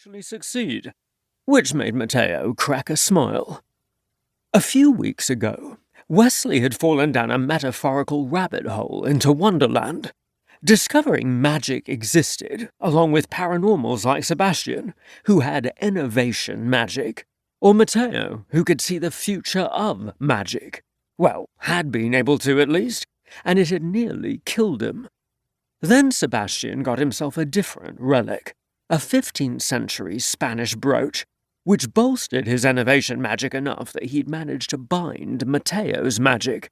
actually succeed, which made Matteo crack a smile. A few weeks ago, Wesley had fallen down a metaphorical rabbit hole into Wonderland, discovering magic existed, along with paranormals like Sebastian, who had innovation magic, or Matteo, who could see the future of magic. Well, had been able to at least, and it had nearly killed him. Then Sebastian got himself a different relic, a 15th century Spanish brooch, which bolstered his innovation magic enough that he'd managed to bind Matteo's magic.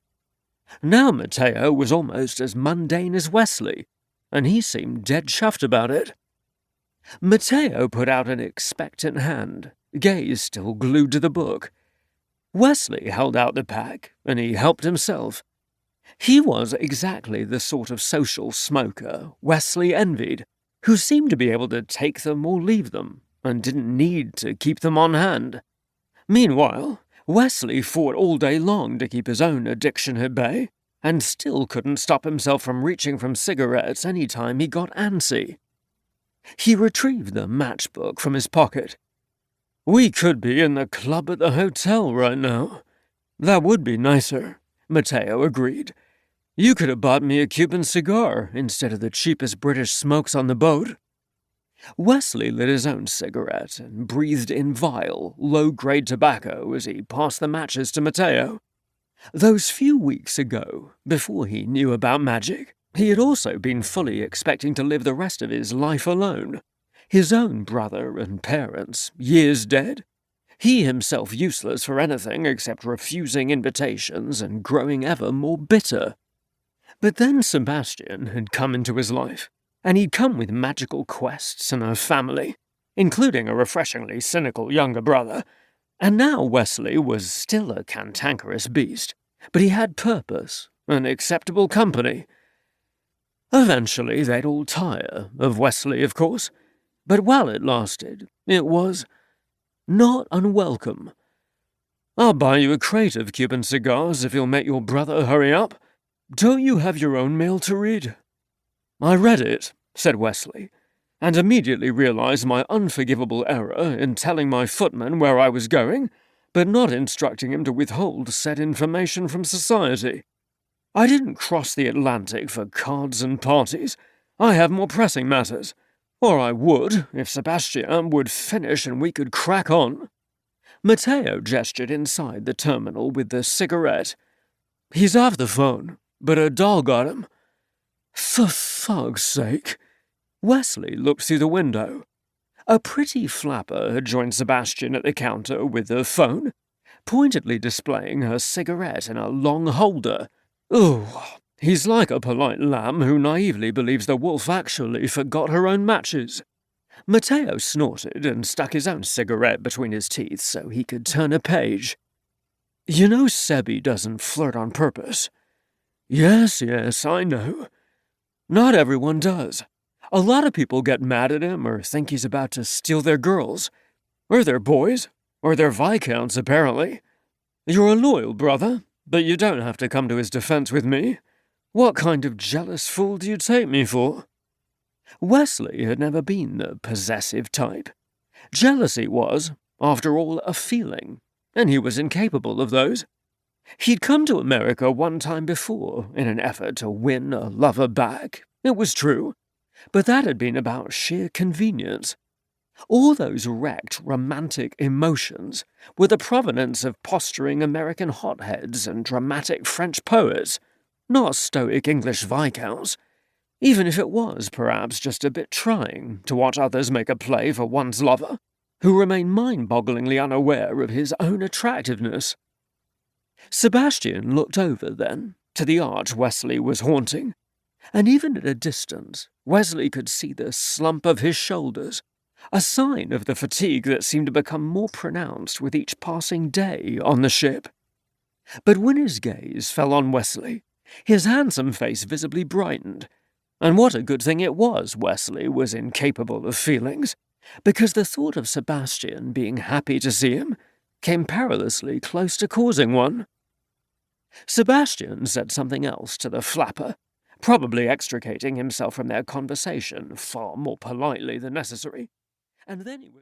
Now Matteo was almost as mundane as Wesley, and he seemed dead chuffed about it. Matteo put out an expectant hand, gaze still glued to the book. Wesley held out the pack, and he helped himself. He was exactly the sort of social smoker Wesley envied, who seemed to be able to take them or leave them, and didn't need to keep them on hand. Meanwhile, Wesley fought all day long to keep his own addiction at bay, and still couldn't stop himself from reaching for cigarettes any time he got antsy. He retrieved the matchbook from his pocket. "We could be in the club at the hotel right now. That would be nicer," Matteo agreed. "You could have bought me a Cuban cigar instead of the cheapest British smokes on the boat." Wesley lit his own cigarette and breathed in vile, low-grade tobacco as he passed the matches to Matteo. Those few weeks ago, before he knew about magic, he had also been fully expecting to live the rest of his life alone. His own brother and parents, years dead. He himself useless for anything except refusing invitations and growing ever more bitter. But then Sebastian had come into his life, and he'd come with magical quests and a family, including a refreshingly cynical younger brother. And now Wesley was still a cantankerous beast, but he had purpose and acceptable company. Eventually they'd all tire of Wesley, of course, but while it lasted, it was not unwelcome. "I'll buy you a crate of Cuban cigars if you'll make your brother hurry up. Don't you have your own mail to read?" "I read it," said Wesley, "and immediately realized my unforgivable error in telling my footman where I was going, but not instructing him to withhold said information from society. I didn't cross the Atlantic for cards and parties. I have more pressing matters. Or I would, if Sebastian would finish and we could crack on." Matteo gestured inside the terminal with the cigarette. "He's off the phone, but a doll got him." "For fuck's sake." Wesley looked through the window. A pretty flapper had joined Sebastian at the counter with the phone, pointedly displaying her cigarette in a long holder. "Ooh, he's like a polite lamb who naively believes the wolf actually forgot her own matches." Matteo snorted and stuck his own cigarette between his teeth so he could turn a page. "You know Sebi doesn't flirt on purpose." Yes, I know. Not everyone does. A lot of people get mad at him or think he's about to steal their girls. Or their boys. Or their viscounts, apparently. You're a loyal brother, but you don't have to come to his defense with me. What kind of jealous fool do you take me for?" Wesley had never been the possessive type. Jealousy was, after all, a feeling, and he was incapable of those. He'd come to America one time before in an effort to win a lover back, it was true, but that had been about sheer convenience. All those wrecked romantic emotions were the provenance of posturing American hotheads and dramatic French poets, not stoic English viscounts, even if it was perhaps just a bit trying to watch others make a play for one's lover, who remained mind-bogglingly unaware of his own attractiveness. Sebastian looked over, then, to the arch Wesley was haunting, and even at a distance, Wesley could see the slump of his shoulders, a sign of the fatigue that seemed to become more pronounced with each passing day on the ship. But when his gaze fell on Wesley, his handsome face visibly brightened, and what a good thing it was Wesley was incapable of feelings, because the thought of Sebastian being happy to see him came perilously close to causing one. Sebastian said something else to the flapper, probably extricating himself from their conversation far more politely than necessary, and then he was